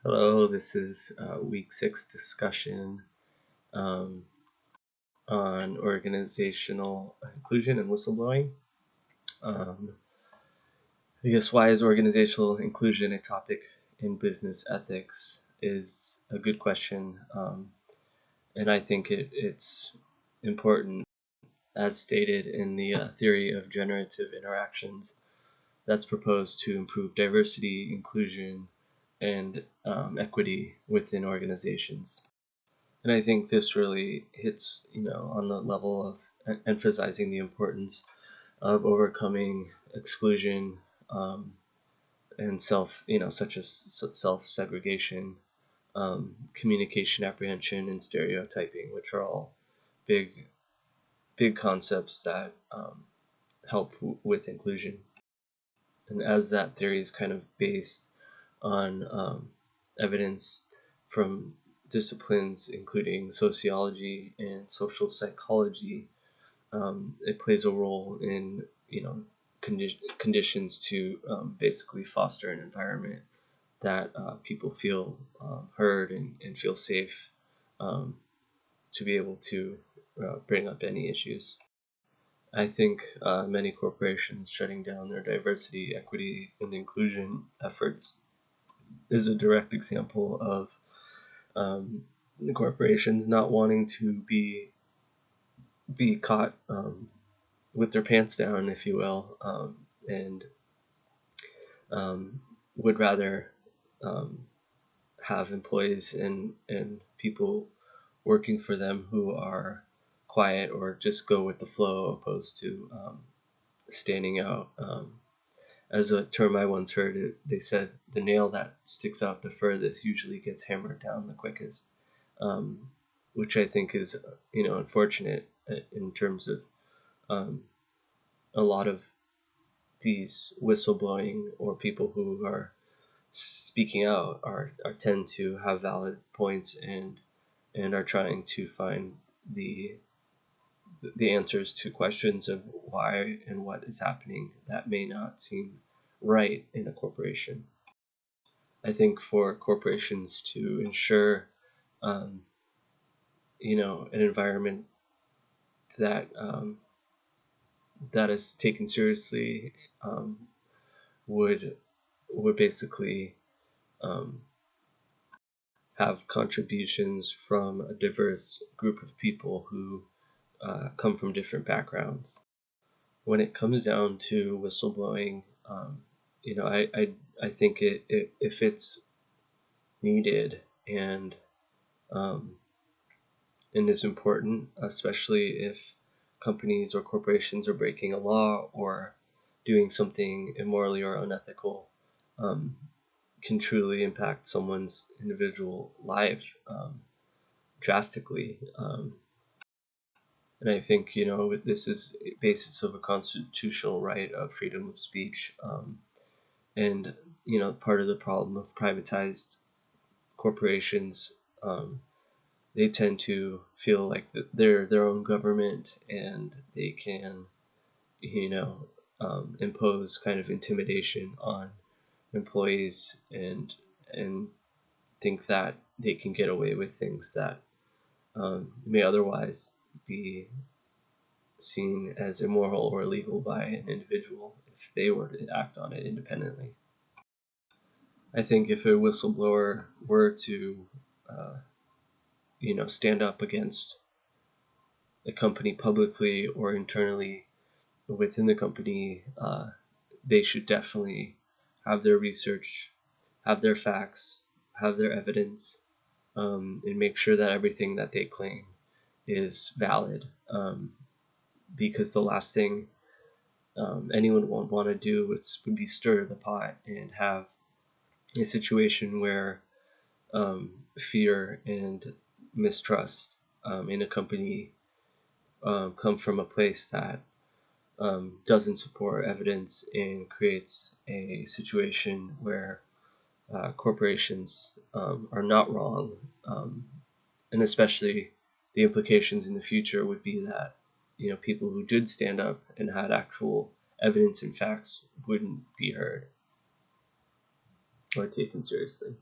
Hello, this is week 6 discussion um, on organizational inclusion and whistleblowing. I guess why is organizational inclusion a topic in business ethics is a good question, and I think it's important as stated in the theory of generative interactions that's proposed to improve diversity, inclusion, and equity within organizations. And I think this really hits, on the level of emphasizing the importance of overcoming exclusion and such as self-segregation, communication apprehension, and stereotyping, which are all big, big concepts that help with inclusion. And as that theory is kind of based on evidence from disciplines including sociology and social psychology, it plays a role in conditions to basically foster an environment that people feel heard and feel safe um, to be able to bring up any issues. I think many corporations shutting down their diversity, equity, and inclusion efforts is a direct example of the corporations not wanting to be caught with their pants down, if you will, and would rather um, have employees and people working for them who are quiet or just go with the flow, opposed to standing out. As a term I once heard, they said the nail that sticks out the furthest usually gets hammered down the quickest, um, which I think is unfortunate in terms of um, a lot of these whistleblowing or people who are speaking out are tend to have valid points and are trying to find the the answers to questions of why and what is happening that may not seem right in a corporation. I think for corporations to ensure, um, an environment that that is taken seriously um, would would basically um, have contributions from a diverse group of people who come from different backgrounds. When it comes down to whistleblowing, I think if it's needed and um, and is important, especially if companies or corporations are breaking a law or doing something immorally or unethical, um, can truly impact someone's individual life drastically. And I think this is a basis of a constitutional right of freedom of speech, and part of the problem of privatized corporations. They tend to feel like they're their own government and they can impose kind of intimidation on employees and think that they can get away with things that may otherwise be seen as immoral or illegal by an individual if they were to act on it independently. I think if a whistleblower were to, stand up against a company publicly or internally within the company, they should definitely have their research, have their facts, have their evidence, and make sure that everything that they claim is valid. Because the last thing anyone would want to do would be stir the pot and have a situation where fear and mistrust in a company come from a place that doesn't support evidence and creates a situation where corporations are not wrong, and especially the implications in the future would be that people who did stand up and had actual evidence and facts wouldn't be heard or taken seriously.